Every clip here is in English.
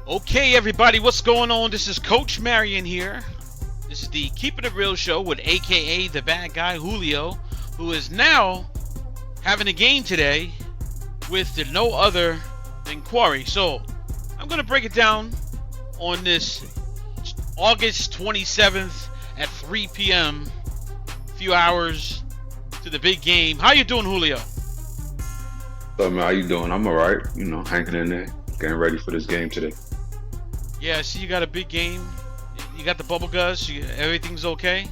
Okay, everybody, what's going on? This is Coach Marion here. This is the Keeping It Real show with AKA the bad guy Julio, who is now having a game today with no other than QUARI. So I'm going to break it down on this August 27th at 3 p.m. A few hours to the big game. How you doing, Julio? So, man, how you doing? I'm all right. You know, hanging in there, getting ready for this game today. Yeah, I see you got a big game. You got the bubble guts. Everything's okay?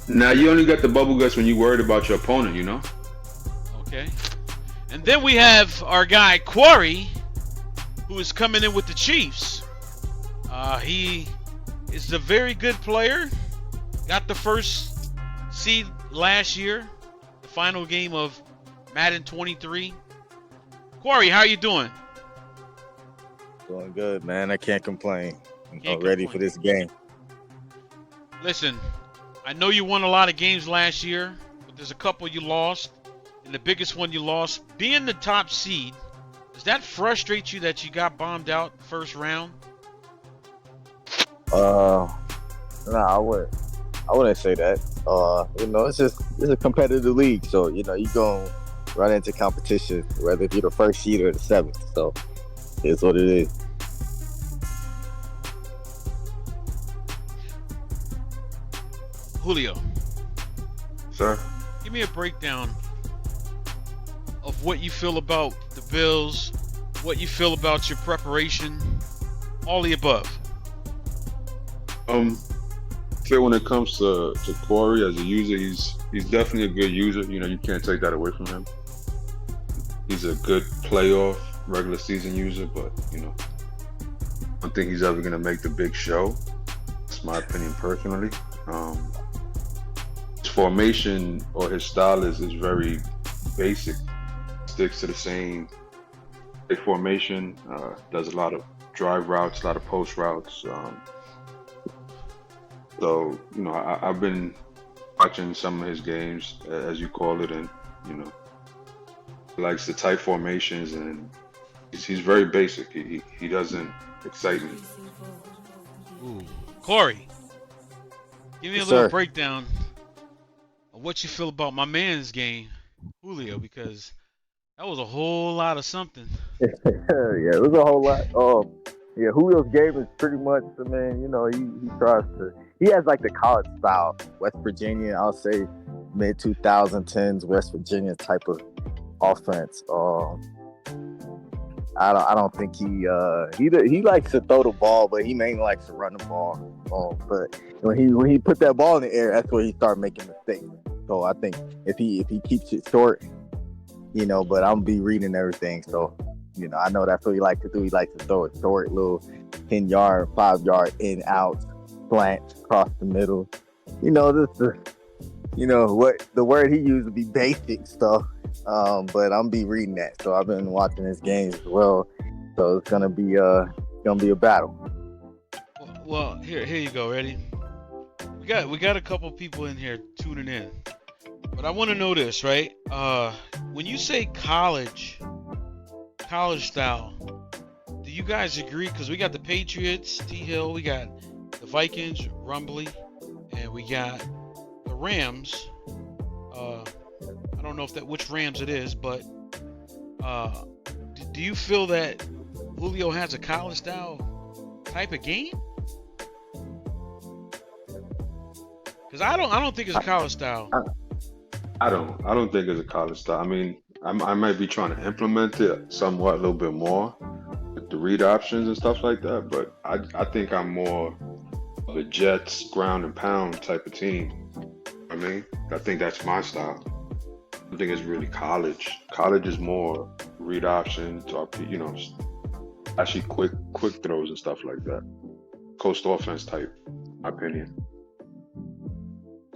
Now, you only got the bubble guts when you're worried about your opponent, you know? Okay. And then we have our guy, QUARI, who is coming in with the Chiefs. He is a very good player. Got the first seed last year, the final game of Madden 23. QUARI, how you doing? Doing good, man. I can't complain. I'm ready for this game. Listen, I know you won a lot of games last year, but there's a couple you lost. And the biggest one you lost, being the top seed, does that frustrate you that you got bombed out first round? No, I wouldn't say that. You know, it's a competitive league, so you know you're gonna run into competition, whether if you're the first seed or the seventh. So it's what it is. Julio, Sir? give me a breakdown of what you feel about the Bills, what you feel about your preparation, all the above. Clear when it comes to QUARI as a user, he's definitely a good user. You know, you can't take that away from him. He's a good playoff regular season user, but you know, I don't think he's ever gonna make the big show. That's my opinion personally. His formation or his style is very basic. Sticks to the same formation. Does a lot of drive routes, a lot of post routes. So you know, I've been watching some of his games, as you call it, and you know, he likes the tight formations, and he's very basic. He doesn't excite me. Ooh. QUARI, give me a Yes, little sir. breakdown of what you feel about my man's game, Julio, because that was a whole lot of something. Yeah, it was a whole lot. Yeah, Julio's game is pretty much, man. You know, he tries to. He has like the college style, West Virginia. I'll say mid 2010s West Virginia type of offense. I don't think he likes to throw the ball, but he mainly likes to run the ball. But when he put that ball in the air, that's where he started making mistakes. So I think if he keeps it short, you know, but I'm be reading everything, so you know I know that's what he likes to do. He likes to throw it short, little 10-yard, 5-yard in out slant across the middle. You know, what the word he used would be basic stuff. But I'm be reading that, so I've been watching his games as well. So it's gonna be a battle. Well, here you go. Ready? We got a couple people in here tuning in, but I want to know this, right? When you say college style, do you guys agree? Because we got the Patriots, T Hill, we got the Vikings, Rumbly, and we got the Rams. I don't know which Rams it is, but do you feel that Julio has a college style type of game? Because I don't think it's a college style. I don't think it's a college style. I mean, I might be trying to implement it somewhat, a little bit more, with the read options and stuff like that. But I think I'm more of a Jets ground and pound type of team. I mean, I think that's my style. I think it's really college. College is more read options, or you know, actually quick throws and stuff like that. Coast offense type, my opinion.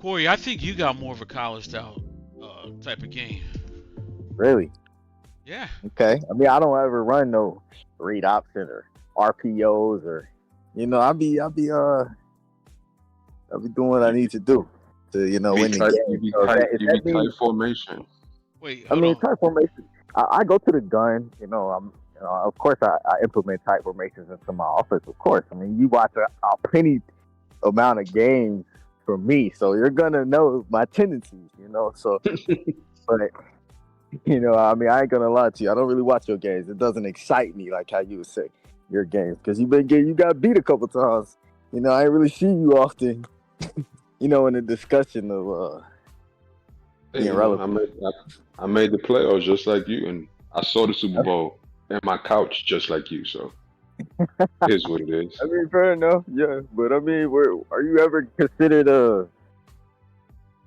Corey, I think you got more of a college style type of game. Really? Yeah. Okay. I mean, I don't ever run no read option or RPOs or, you know, I'll be doing what I need to do. to You win be the tight. game. So if You that be tight means, Wait, I hold mean, on. tight formation. I go to the gun. Of course, I implement tight formations into my offense. Of course, I mean, you watch a plenty amount of games from me, so you're gonna know my tendencies. So, but I mean, I ain't gonna lie to you. I don't really watch your games. It doesn't excite me like how you would say your games because you got beat a couple times. I ain't really see you often. In the discussion of Hey, being relevant. I made the playoffs just like you, and I saw the Super Bowl in my couch just like you. So it is what it is. I mean, fair enough, yeah. But I mean, are you ever considered a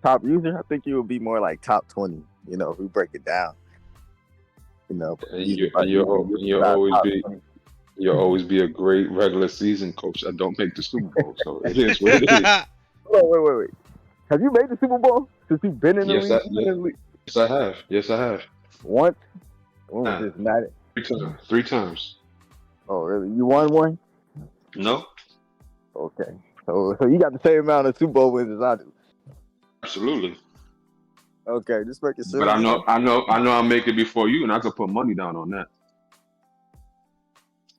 top user? I think you would be more like top 20. If we break it down. And User you by and user, not top 20. you'll always be a great regular season coach that don't make the Super Bowl. So it is what it is. Hold on, wait. Have you made the Super Bowl since you've been in the Yes, league? You've been in the league yes, I have. Yes, I have. once. When was Nah, this? Not. 3 times. 3 times. Oh, really? You won one? No, Okay. So you got the same amount of Super Bowl wins as I do. absolutely. Okay, just making sure. But I'll make it before you, and I could put money down on that.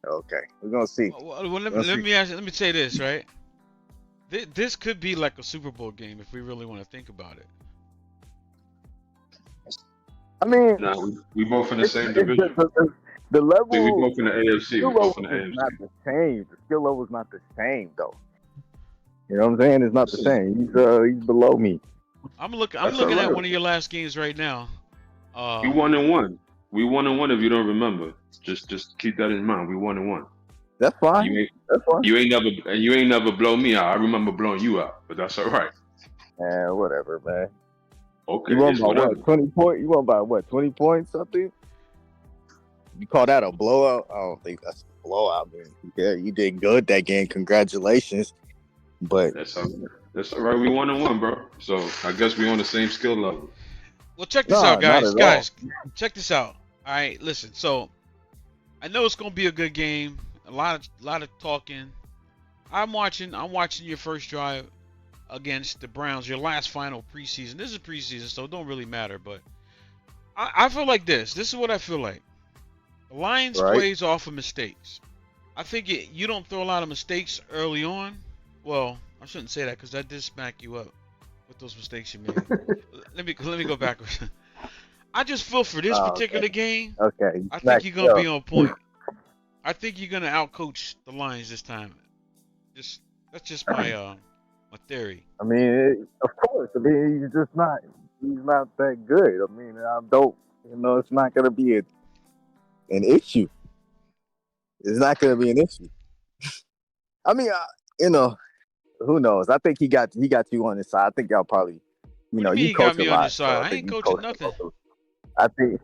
Okay, we're gonna see. Well, let me say this, right? This could be like a Super Bowl game if we really want to think about it. I mean, Nah, we both in the same it's division. the level. We both in the AFC. Skill We both level in the is not AFC. the same. The skill level is not the same, though. You know what I'm saying? It's not the Listen, same. He's below me. I'm looking That's at alright. one of your last games right now. We 1-1. We 1-1. If you don't remember, just keep that in mind. We 1-1. That's fine. That's fine. You ain't never blow me out. I remember blowing you out, but that's all right. Whatever, man. Okay, You won it's by whatever. what? 20 points? You won by what? 20 points? Something? You call that a blowout? I don't think that's a blowout, man. Yeah, you did good that game. Congratulations. But That's all right. That's all right. We 1-1, bro. So I guess we on the same skill level. well, check this no, out, not guys. at Guys, check this out. All right, listen. So I know it's gonna be a good game. A lot of talking. I'm watching your first drive against the Browns, your last final preseason. This is preseason, so it don't really matter. But I feel like this. This is what I feel like. The Lions Right. plays off of mistakes. I think you don't throw a lot of mistakes early on. Well, I shouldn't say that because that did smack you up with those mistakes you made. let me go backwards. I just feel for this particular game, Okay. I think you're gonna be on point. I think you're gonna outcoach the Lions this time. That's just my theory. I mean, of course. I mean, he's not that good. I mean, I don't, it's not going to be an issue. It's not going to be an issue. I mean, who knows? I think he got you on his side. I think y'all probably, What do you mean you he got coach me a on lot. his side? So I think ain't you coaching coach nothing.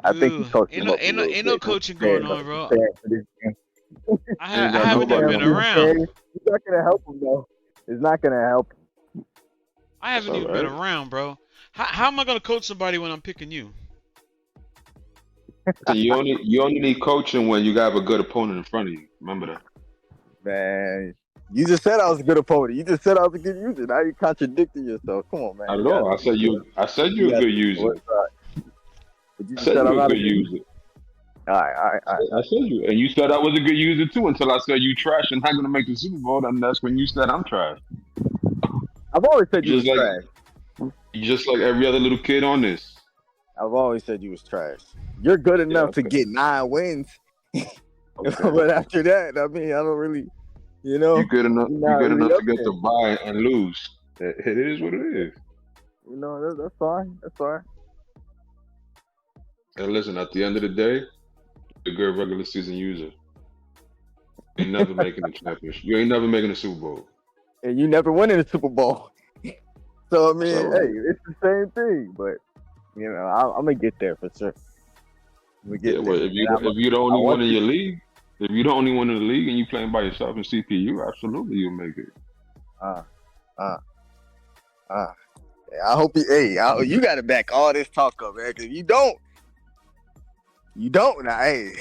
I think you coached him up a Ain't little no bit. coaching going on, bro. I Ain't got haven't nobody even been on his around. It's not gonna help him though. It's not gonna help him. I haven't That's even all been right. around, bro. How am I gonna coach somebody when I'm picking you? So you only need coaching when you got a good opponent in front of you. Remember that. Man, you just said I was a good opponent. You just said I was a good user. Now you're contradicting yourself. Come on, man. Not at all. I said you're a good user. But you I just said said I'm you're a not a good good user. user. All right. I said you, and you said I was a good user too. Until I said you trash and not gonna make the Super Bowl, and that's when you said I'm trash. I've always said you was Just like trash. just like every other little kid on this. I've always said you was trash. You're good enough to get 9 wins. But after that, I mean, I don't really, You're good enough. you're not You're good really enough up to get there. the bye and lose. It is what it is. That's fine. That's fine. And listen, at the end of the day, you're a good regular season user. You ain't never making the championship. You ain't never making the Super Bowl. And you never win in the Super Bowl. So I mean, That's all right. hey, it's the same thing. But I'm gonna get there for sure. We get Yeah, well, there. if you're the only one in your league, if you're the only one in the league and you playing by yourself in CPU, absolutely you'll make it. I hope you got to back all this talk up, man. Because you don't. Now, hey,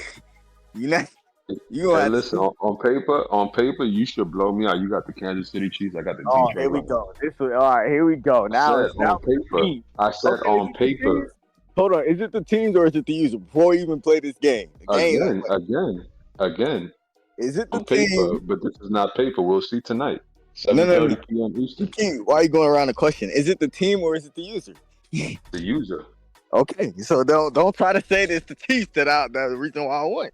You gonna Hey, have to listen, see. on paper, you should blow me out. You got the Kansas City Chiefs. I got the Oh, here Detroit we Lions. go. All right. Here we go. I said Now on it's the paper. team. I said Okay, is on it the teams? paper. Hold on. Is it the teams or is it the user? Before we even play this game, the game ain't played. Again. Is it the On paper, team? but this is not paper. We'll see tonight. No, no, no. 7:30 p.m. You Eastern. keep. Why are you going around the question? Is it the team or is it the user? The user. Okay, so don't try to say that it's the Chiefs that's the reason why I won.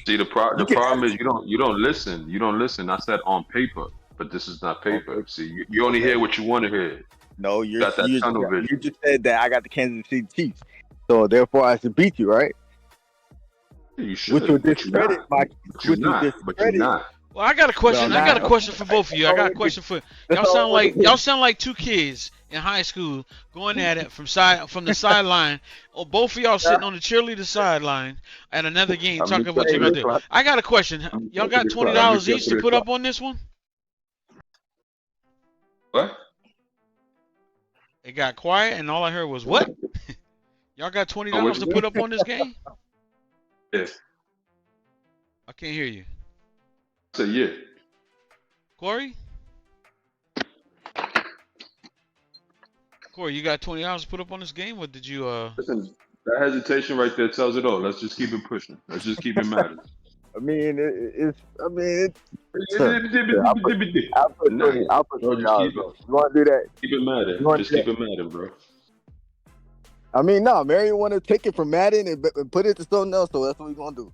See, the You can problem is ask. you don't listen. You don't listen. I said on paper, but this is not paper. Okay. See, you only hear what you want to hear. No, You got that tunnel you vision. just said that I got the Kansas City Chiefs, so therefore I should beat you, right? You should, Which would but you're discredit not. my. But you're Which would not. But you're discredit. not. Well, I got a question. No, I got a not. question for both of you. I got a Okay. question for That's y'all. all I Y'all wanted. sound like two kids in high school going at it from the sideline. Or both of y'all sitting on the cheerleader sideline at another game I'm talking just what you're up to gonna the do. clock. I got a question. I'm just Y'all up to got the clock. I'm $20 just up each to to the put clock. up on this one? What? It got quiet and all I heard was what? Y'all got Oh, $20 what to you put say? up on this game? Yeah. I can't hear you. I said yeah. Corey? Corey, you got $20 to put up on this game? Or did you Listen, that hesitation right there tells it all. Let's just keep it pushing. Let's just keep it mattering. I mean, it's. I mean, it's. Nah, I'll put bro, $20. just keep it. You want to do that? Keep it You mattering. want to Just do keep that? it mattering, bro. I mean, no, Marion want to take it from Madden and put it to something else, so that's what we're gonna do.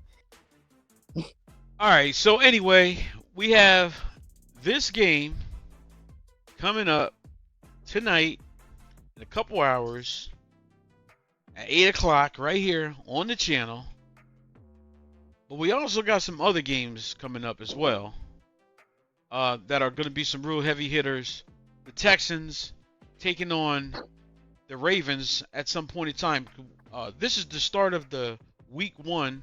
All right, so anyway, we have this game coming up tonight in a couple hours at 8 o'clock right here on the channel. But we also got some other games coming up as well that are going to be some real heavy hitters. The Texans taking on the Ravens at some point in time. This is the start of the week 1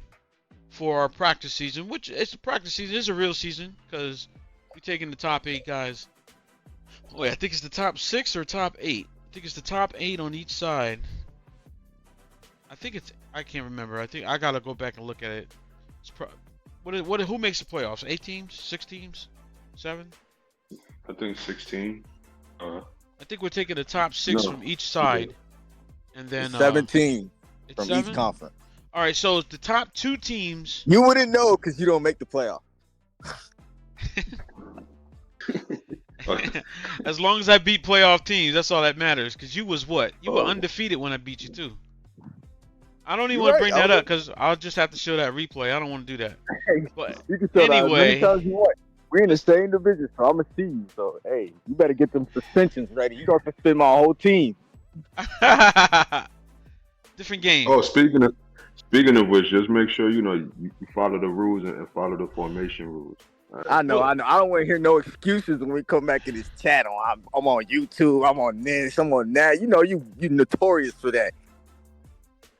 for our practice season, which it's a practice season. It's a real season because we're taking the top 8 guys. Wait, I think it's the top 6 or top 8. I think it's the top 8 on each side. I can't remember. I think I gotta go back and look at it. Who makes the playoffs? 8 teams? 6 teams? 7? I think 16. I think we're taking the top 6 No. from each side, and then 17 it's from 7? each conference. All right, so the top 2 teams. You wouldn't know because you don't make the playoff. As long as I beat playoff teams, that's all that matters. Because you was what? You were undefeated when I beat you too. I don't even want to bring that up because I'll just have to show that replay. I don't want to do that. But You can tell that as anyway, many times as you want. We're in the same division, so I'm gonna see you. So hey, you better get them suspensions ready. You gonna suspend my whole team. different game. Oh, speaking of which, just make sure you follow the rules and follow the formation rules. Right. I know. I don't want to hear no excuses when we come back in this chat. I'm on YouTube. I'm on this. I'm on that. You know, you notorious for that.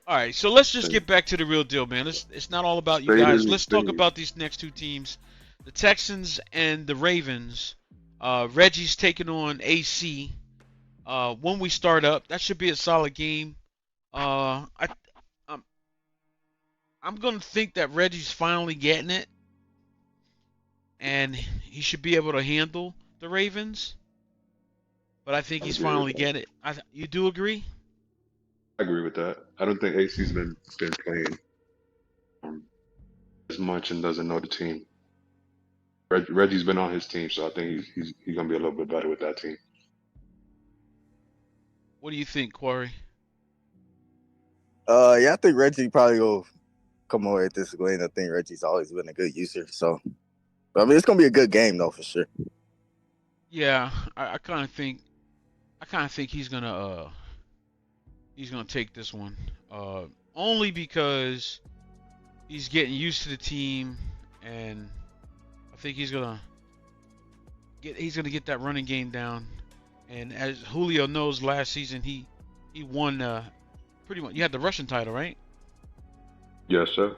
All right, so let's just get back to the real deal, man. It's not all about you guys. Let's talk about these next 2 teams, the Texans and the Ravens. Reggie's taking on AC. When we start up, that should be a solid game. I'm gonna think that Reggie's finally getting it, and he should be able to handle the Ravens. But I think he's finally getting it. You do agree? I agree with that. I don't think AC's been playing as much and doesn't know the team. Reggie's been on his team, so I think he's gonna be a little bit better with that team. What do you think, QUARI? Yeah, I think Reggie probably will come away with this win. I think Reggie's always been a good user. So, but, I mean, it's gonna be a good game though for sure. Yeah, I kind of think he's gonna take this one. Only because he's getting used to the team, and I think he's gonna get that running game down. And as Julio knows, last season he won pretty much. You had the Russian title, right? Yes, sir.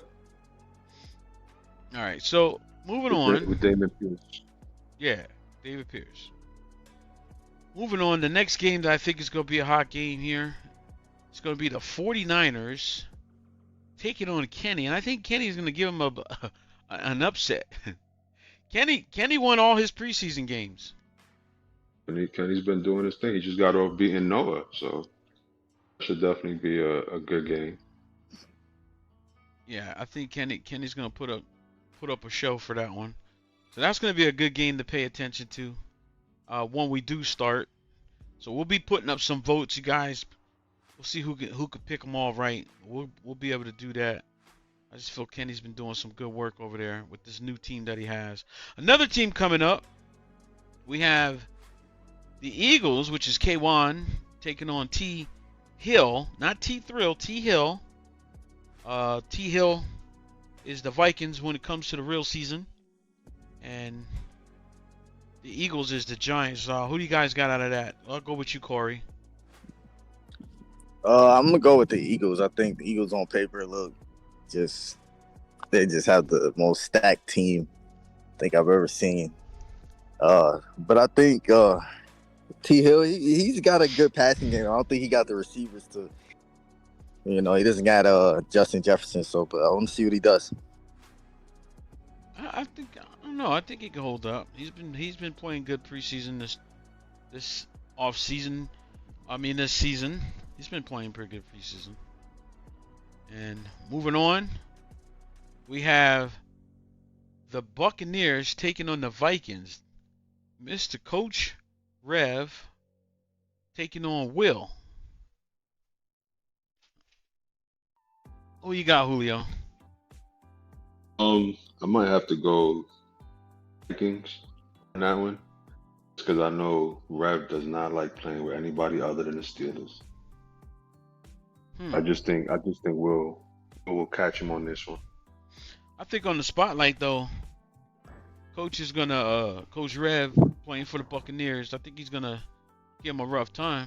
All right, so moving on. With Damon Pierce. Yeah, David Pierce. Moving on, the next game that I think is going to be a hot game here. It's going to be the 49ers taking on Kenny, and I think Kenny is going to give him an upset. Kenny won all his preseason games. Kenny's been doing his thing. He just got off beating Noah, so it should definitely be a good game. Yeah, I think Kenny's gonna put up a show for that one. So that's gonna be a good game to pay attention to. When we do start. So we'll be putting up some votes, you guys. We'll see who could pick them all right. We'll be able to do that. I just feel Kenny's been doing some good work over there with this new team that he has. Another team coming up, we have the Eagles, which is K1 taking on T Hill, not T Thrill, T Hill. T Hill is the Vikings when it comes to the real season, and the Eagles is the Giants. Who do you guys got out of that? I'll go with you, Corey. I'm gonna go with the Eagles. I think the Eagles on paper look they just have the most stacked team I think I've ever seen. But I think T Hill he's got a good passing game. I don't think he got the receivers to, he doesn't got Justin Jefferson. So, but I want to see what he does. I don't know. I think he can hold up. He's been playing good preseason this off season. This season he's been playing pretty good preseason. And moving on, we have the Buccaneers taking on the Vikings. Mr. Coach Rev taking on Will. Who you got, Julio? I might have to go Vikings on that one, because I know Rev does not like playing with anybody other than the Steelers. I just think we'll catch him on this one. I think on the spotlight though, Coach is gonna Coach Rev playing for the Buccaneers. I think he's gonna give him a rough time.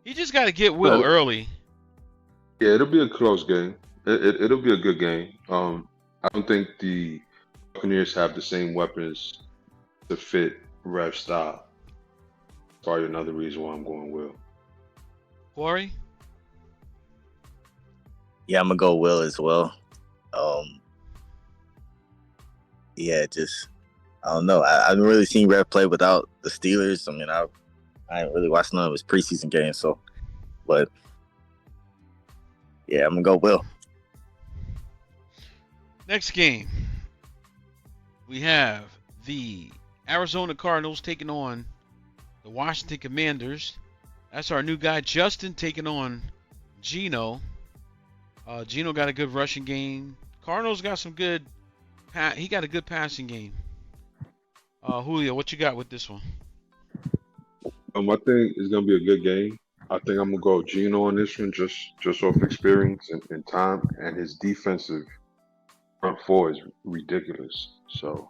He just got to get Will early. Yeah, it'll be a close game. It'll be a good game. I don't think the Buccaneers have the same weapons to fit Rev's style. Probably another reason why I'm going Will. Quarry? Yeah, I'm gonna go Will as well. Yeah, just I don't know. I haven't really seen Rev play without the Steelers. I ain't really watched none of his preseason games, so but yeah, I'm gonna go Will. Next game, we have the Arizona Cardinals taking on the Washington Commanders. That's our new guy Justin taking on Gino. Gino got a good rushing game. Cardinals got some good. He got a good passing game. Julio, what you got with this one? I think it's gonna be a good game. I think I'm gonna go Gino on this one, just off experience and time, and his defensive front four is ridiculous. So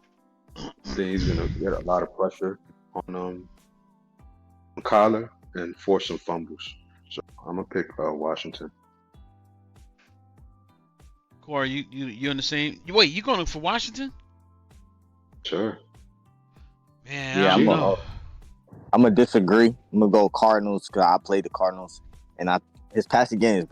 I think he's gonna get a lot of pressure on Kyler and force some fumbles. So I'm gonna pick Washington. Corey, you in the same? Wait, you going for Washington? Sure. Man, yeah, I don't know. I'm gonna disagree. I'm gonna go Cardinals because I played the Cardinals, and his passing game is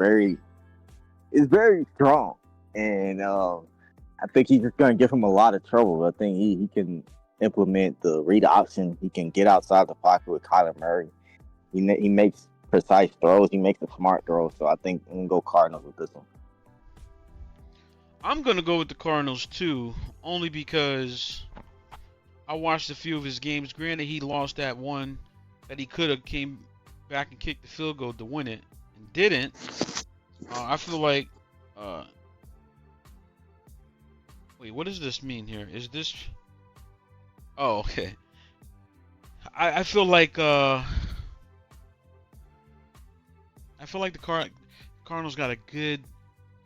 very strong, and I think he's just gonna give him a lot of trouble. I think he can implement the read option. He can get outside the pocket with Kyler Murray. He makes precise throws. He makes a smart throw. So I think I'm gonna go Cardinals with this one. I'm gonna go with the Cardinals too, only because I watched a few of his games. Granted, he lost that one that he could have came back and kicked the field goal to win it and didn't. I feel like. Wait, what does this mean here? Is this? Oh, okay. I feel like the Cardinals got a good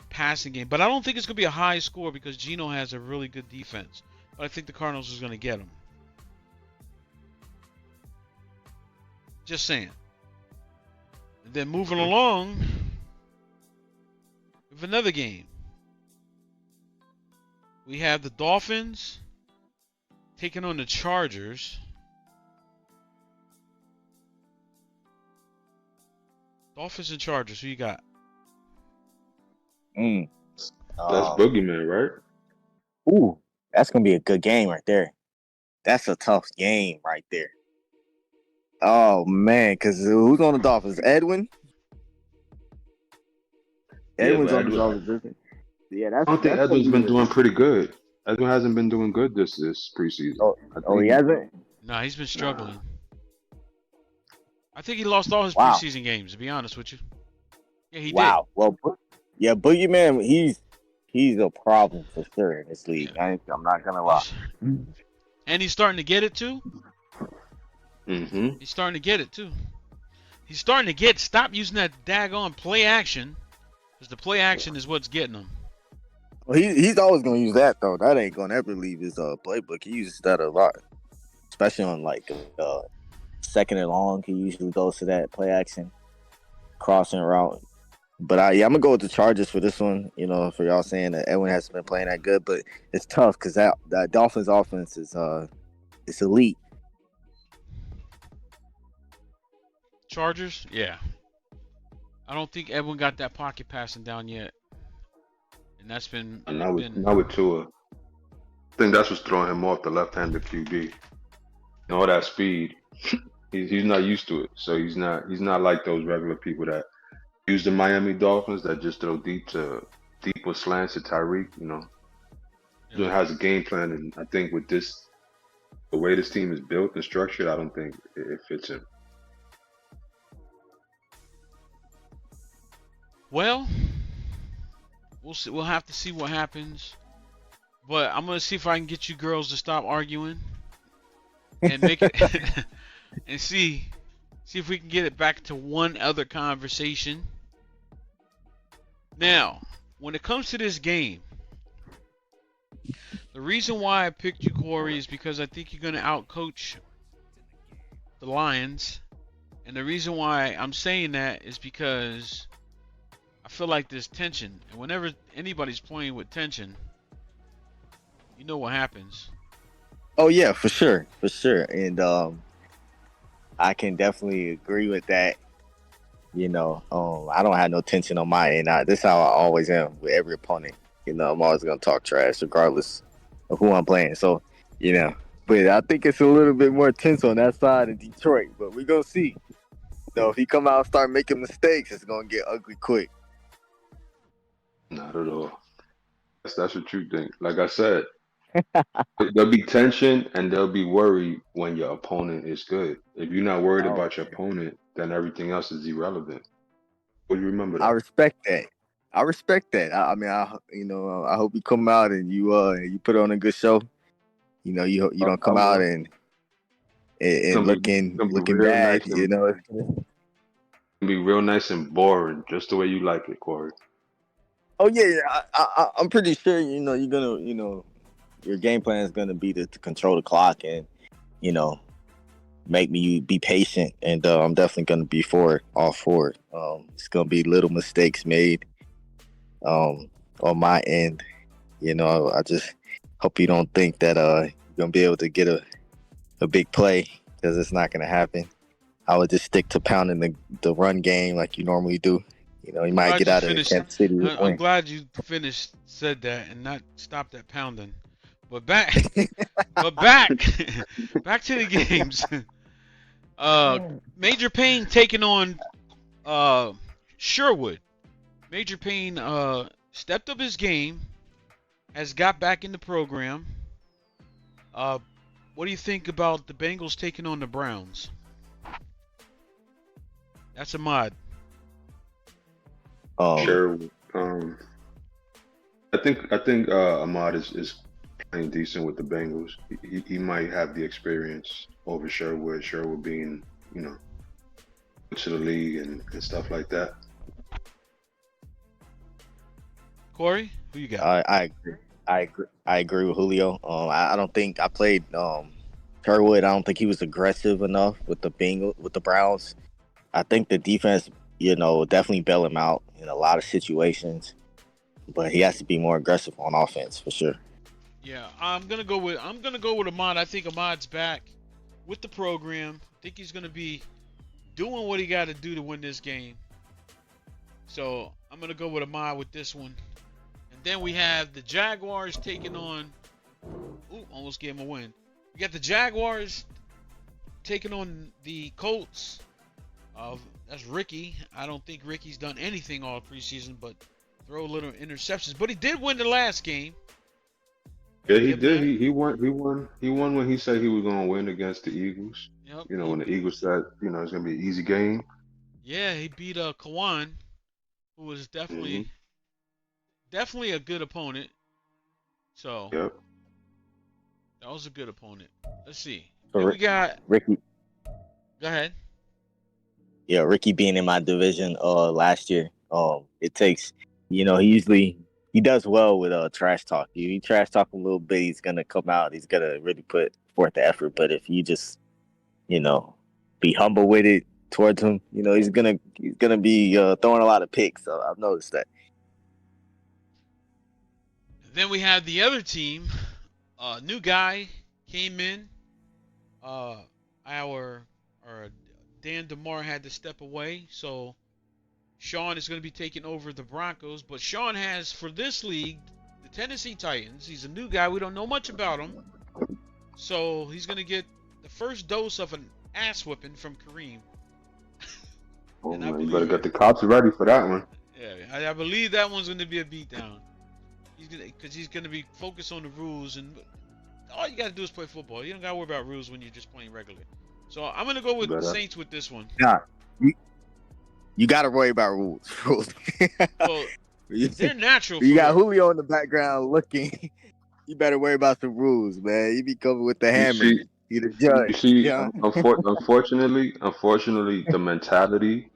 passing game, but I don't think it's gonna be a high score because Gino has a really good defense. But I think the Cardinals is gonna get him. Just saying. And then moving along with another game. We have the Dolphins taking on the Chargers. Dolphins and Chargers, who you got? That's Boogeyman, right? Ooh, that's gonna be a good game right there. That's a tough game right there. Oh man, because who's on the Dolphins? Edwin. Yeah, Edwin's but on the Edwin, Dolphins. Isn't he? Yeah, I don't think that's gonna Edwin's be been the. doing pretty good. Edwin hasn't been doing good this preseason. Oh, I oh, he think hasn't. Nah, he's been nah. struggling. I think he lost all his Wow, preseason games, to be honest with you. Yeah, he did. wow. Well, yeah, Boogeyman, he's a problem for sure in this league. Yeah. I'm not gonna lie. He's, and he's starting to get it too. Mm-hmm. He's starting to get it too. He's starting to stop using that daggone play action, because the play action is what's getting him. Well, he's always gonna use that though. That ain't gonna ever leave his playbook. He uses that a lot, especially on like second and long. He usually goes to that play action crossing route. But I'm gonna go with the Chargers for this one. You know, for y'all saying that Edwin hasn't been playing that good, but it's tough because that Dolphins offense is it's elite. Chargers, yeah. I don't think Edwin got that pocket passing down yet, and that's been Not with Tua. I think that's what's throwing him off the left-handed QB. And all that speed, he's not used to it. So he's not like those regular people that use the Miami Dolphins that just throw deep with slants to Tyreek. You know, he has a game plan, and I think with the way this team is built and structured, I don't think it fits him. Well, we'll see. We'll have to see what happens. But I'm gonna see if I can get you girls to stop arguing and make it and see if we can get it back to one other conversation. Now, when it comes to this game, the reason why I picked you, Corey, is because I think you're gonna outcoach the Lions, and the reason why I'm saying that is because I feel like there's tension, and whenever anybody's playing with tension, you know what happens. Oh yeah, for sure, and I can definitely agree with that. You know, I don't have no tension on my end. This is how I always am with every opponent. You know, I'm always gonna talk trash regardless of who I'm playing. So, you know, but I think it's a little bit more tense on that side in Detroit. But we're gonna see. You know, if he come out and start making mistakes, it's gonna get ugly quick. Not at all. That's what you think. Like I said, there'll be tension and there'll be worry when your opponent is good. If you're not worried about your opponent, then everything else is irrelevant. Will you remember that? I respect that. I mean, I hope you come out and you put on a good show. You know, you don't come out and looking bad. Nice you know, be real nice and boring, just the way you like it, Corey. Oh yeah. I'm pretty sure you're gonna your game plan is gonna be to control the clock and make me be patient, and I'm definitely gonna be all for it. It's gonna be little mistakes made on my end. You know, I just hope you don't think that you're gonna be able to get a big play, because it's not gonna happen. I would just stick to pounding the run game like you normally do. You know, you might get out of Kansas City. I'm glad you said that and not stopped at pounding. But back to the games. Major Payne taking on Sherwood. Major Payne stepped up his game, has got back in the program. What do you think about the Bengals taking on the Browns? That's a mod. Sure. I think Ahmad is playing decent with the Bengals. He might have the experience over Sherwood. Sherwood being, to the league and stuff like that. Corey, who you got? I agree with Julio. I don't think I played Sherwood. I don't think he was aggressive enough with the Browns. I think the defense, definitely bail him out in a lot of situations, but he has to be more aggressive on offense for sure. Yeah, I'm gonna go with Ahmad. I think Ahmad's back with the program. I think he's gonna be doing what he got to do to win this game. So I'm gonna go with Ahmad with this one. And then we have the Jaguars taking on almost gave him a win. We got the Jaguars taking on the Colts. That's Ricky. I don't think Ricky's done anything all preseason but throw little interceptions. But he did win the last game. Yeah, he did. He won. He won when he said he was going to win against the Eagles. Yep. You know, when the Eagles said, you know, it's going to be an easy game. Yeah, he beat Kawan, who was definitely a good opponent. So Yep. that was a good opponent. Let's see. So Then we got Ricky. Go ahead. Yeah, Ricky being in my division last year. It takes, you know, he does well with trash talk. You trash talk him a little bit, he's gonna come out. He's gonna really put forth the effort. But if you just, you know, be humble with it towards him, you know, he's gonna be throwing a lot of picks. So I've noticed that. Then we have the other team. New guy came in. Our Dan DeMar had to step away, so Sean is going to be taking over the Broncos. But Sean has, for this league, the Tennessee Titans. He's a new guy. We don't know much about him. So he's going to get the first dose of an ass whipping from Kareem. Oh, man, you better get the cops ready for that one. Yeah, I believe that one's going to be a beatdown. He's going to be focused on the rules, and all you got to do is play football. You don't got to worry about rules when you're just playing regularly. So I'm going to go with the Saints with this one. Nah, you got to worry about rules. Well, they're natural. You got Julio in the background looking. You better worry about the rules, man. You be coming with the hammer. You the judge. You see, unfortunately, the mentality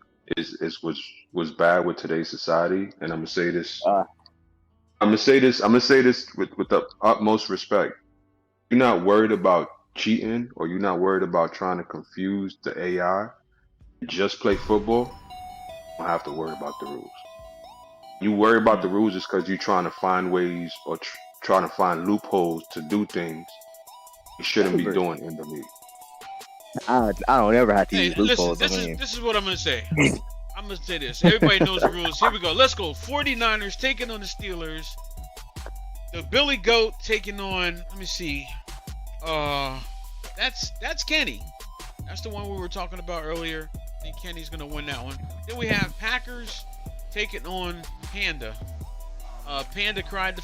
was bad with today's society, and I'm gonna say this. I'm gonna say this with the utmost respect. You're not worried about cheating, or you're not worried about trying to confuse the AI. Just play football. You don't have to worry about the rules. You worry about the rules is because you're trying to find ways or trying to find loopholes to do things you shouldn't be doing in the league. I don't ever have to use loopholes. Listen, this is what I'm gonna say. I'm gonna say this. Everybody knows the rules. Here we go. Let's go. 49ers taking on the Steelers. The Billy Goat taking on. Let me see. That's Kenny. That's the one we were talking about earlier. I think Kenny's gonna win that one. Then we have Packers taking on Panda. Panda cried the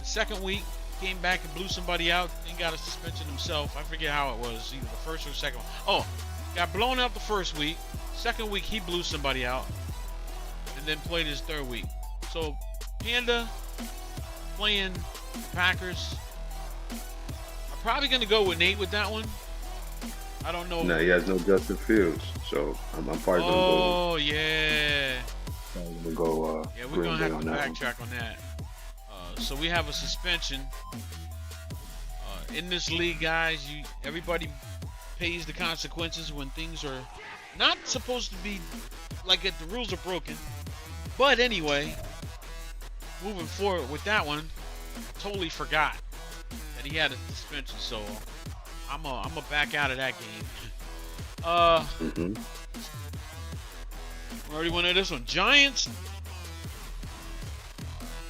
second week, came back and blew somebody out, and got a suspension himself. I forget how it was, either the first or the second one. Oh, got blown out the first week. Second week, he blew somebody out, and then played his third week. So, Panda playing the Packers. I'm probably going to go with Nate with that one. I don't know. No, he has no Justin Fields, so I'm probably going to go. Oh, yeah. I'm going to go. Yeah, we're going to have to backtrack on that. So we have a suspension. In this league, guys, everybody pays the consequences when things are not supposed to be, like if the rules are broken. But anyway, moving forward with that one, I totally forgot that he had a suspension, so I'm a back out of that game. We already went at this one. Giants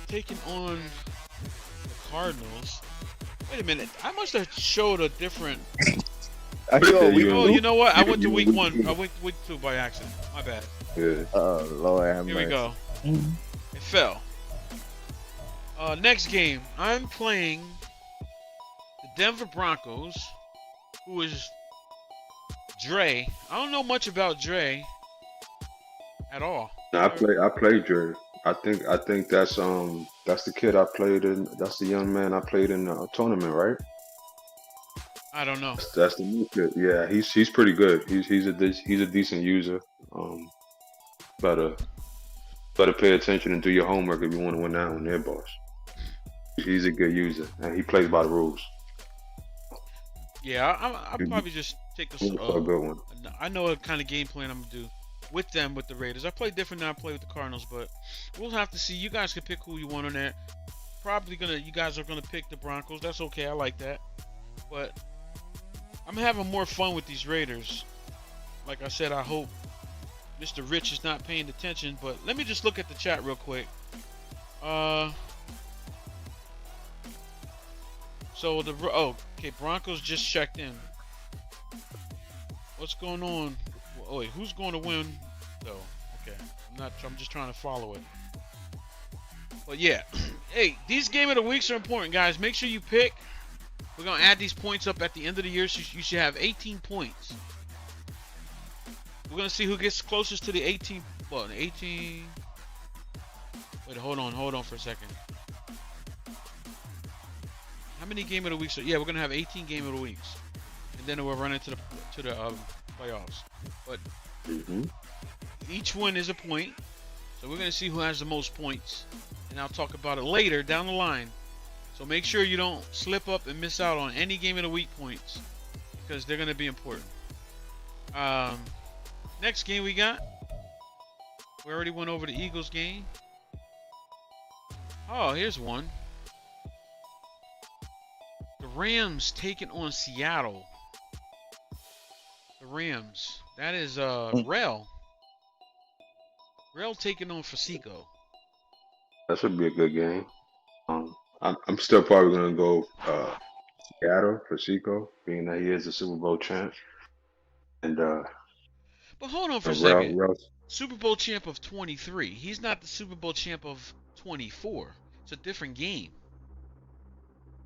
taking on the Cardinals. Wait a minute, I must have showed a different. You know what? I went to week 1. I went to week 2 by accident. My bad. Yeah. Oh Lord, here we go. It fell. Next game, I'm playing the Denver Broncos, who is Dre. I don't know much about Dre at all. No, I played Dre. I think that's the kid I played in. That's the young man I played in a tournament, right? I don't know. That's the new kid. Yeah, he's pretty good. He's a decent user. Better pay attention and do your homework if you want to win that one, there, boss. He's a good user and he plays by the rules. Yeah, I'll probably just take a good one. I know what kind of game plan I'm gonna do with them with the Raiders. I play different than I play with the Cardinals, but we'll have to see. You guys can pick who you want on that. You guys are gonna pick the Broncos. That's okay. I like that. But I'm having more fun with these Raiders. Like I said, I hope Mr. Rich is not paying attention. But let me just look at the chat real quick. So okay, Broncos just checked in. What's going on? Oh wait, who's going to win though? Okay, I'm just trying to follow it. But yeah, hey, these game of the weeks are important, guys. Make sure you pick. We're gonna add these points up at the end of the year, so you should have 18 points. We're gonna see who gets closest to the 18. Well, 18. Wait, hold on for a second. How many game of the weeks? Yeah, we're gonna have 18 game of the weeks, and then we'll run into the playoffs. But each one is a point, so we're gonna see who has the most points, and I'll talk about it later down the line. So make sure you don't slip up and miss out on any game of the week points, because they're gonna be important. Next game we got. We already went over the Eagles game. Oh, here's one. The Rams taking on Seattle. The Rams. That is Rel. Rel taking on Fasico. That should be a good game. I'm still probably gonna go Seattle for Seco, being that he is the Super Bowl champ. And but hold on for a second. Rel. Super Bowl champ of 23. He's not the Super Bowl champ of 24. It's a different game.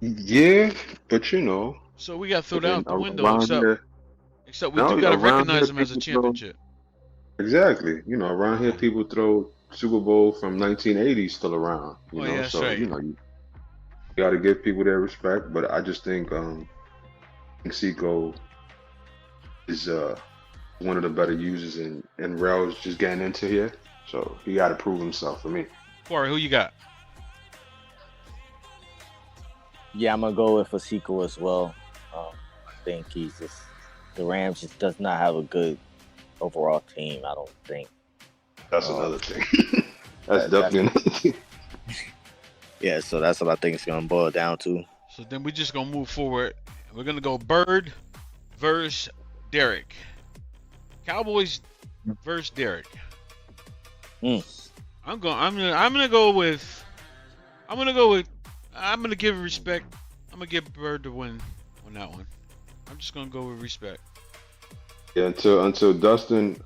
Yeah, but you know. So we got to throw that out the window, except we No, do got to around recognize here, him as a people championship. Exactly. You know, around here people throw Super Bowl from 1980 still around. You know, yeah, that's so right. you know you got to give people their respect. But I just think Seco is one of the better users, and Rel's just getting into here, so he got to prove himself for me. Corey, who you got? Yeah, I'm gonna go with Fasico as well. I think the Rams just does not have a good overall team. I don't think. That's another thing. That's definitely another thing. Yeah, so that's what I think it's gonna boil down to. So then we're just gonna move forward. We're gonna go Bird versus Derek. Cowboys versus Derek. I'm gonna give respect. I'm gonna give Bird the win on that one. I'm just gonna go with respect. Yeah, until Dustin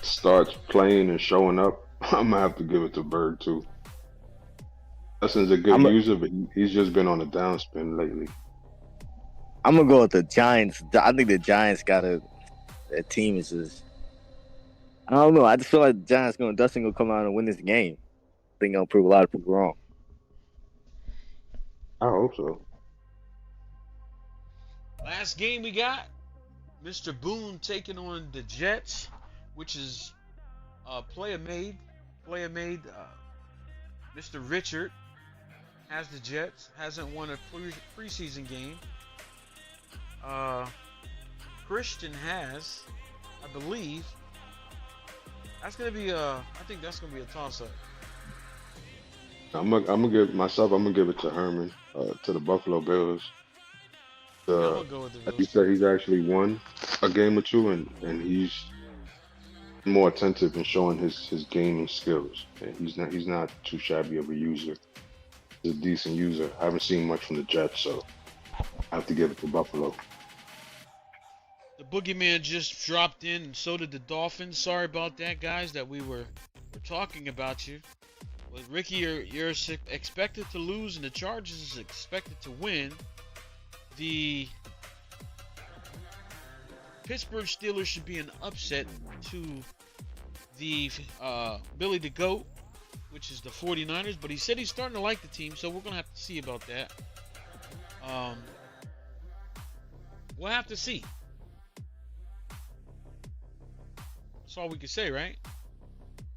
starts playing and showing up, I'm gonna have to give it to Bird too. Dustin's a good user, but he's just been on a downspin lately. I'm gonna go with the Giants. I think the Giants got their team is just. I don't know. I just feel like the Dustin gonna come out and win this game. I think he'll prove a lot of people wrong. I hope so. Last game we got, Mr. Boone taking on the Jets, which is player made. Mr. Richard has the Jets, hasn't won a preseason game. Christian has, I believe. That's gonna be I think that's gonna be a toss-up. I'm gonna give it to Herman, to the Buffalo Bills. I'm gonna go with the Bills. Like you said, he's actually won a game or two, and he's more attentive in showing his gaming skills. And he's not too shabby of a user. He's a decent user. I haven't seen much from the Jets, so I have to give it to Buffalo. The Boogeyman just dropped in, and so did the Dolphins. Sorry about that, guys, that we're talking about you. Well, Ricky, you're expected to lose, and the Chargers is expected to win. The Pittsburgh Steelers should be an upset to the Billy the Goat, which is the 49ers, but he said he's starting to like the team, so we're going to have to see about that. We'll have to see. That's all we can say, right?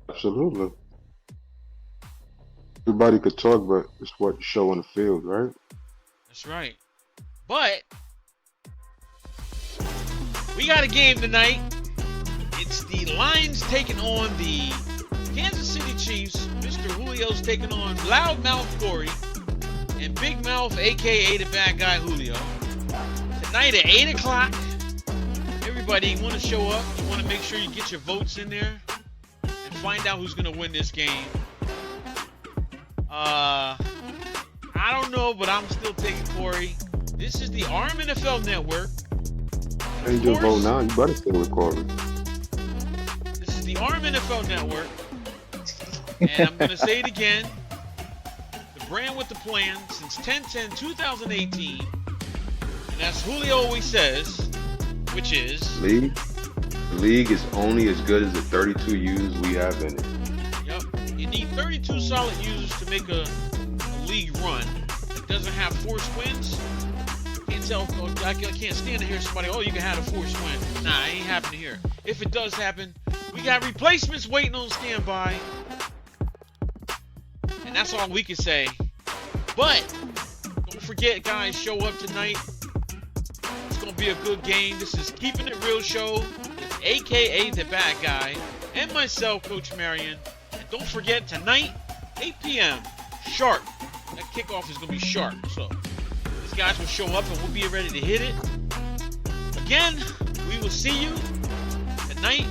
Absolutely. Everybody could talk, but it's what you show on the field, right? That's right. But we got a game tonight. It's the Lions taking on the Kansas City Chiefs. Mr. Julio's taking on Loudmouth Corey and Big Mouth, a.k.a. the bad guy Julio. Tonight at 8 o'clock. Everybody, you want to show up. You want to make sure you get your votes in there and find out who's going to win this game. I I don't know, but I'm still taking QUARI. This is the RMNFL network. Change your vote now. You better stay with QUARI. This is the RMNFL network. And I'm going to say it again. The brand with the plan since 10/10/2018. And as Julio always says, which is... The league is only as good as the 32 users we have in it. Yep. You need 32 solid users to make a league run. It doesn't have forced wins. I can't stand to hear somebody, oh, you can have a forced win. Nah, it ain't happening here. If it does happen, we got replacements waiting on standby. And that's all we can say. But don't forget, guys, show up tonight. It's going to be a good game. This is Keeping It Real show with AKA The Bad Guy and myself, Coach Marion. And don't forget, tonight, 8 p.m. sharp. That kickoff is going to be sharp. So these guys will show up and we'll be ready to hit it. Again, we will see you tonight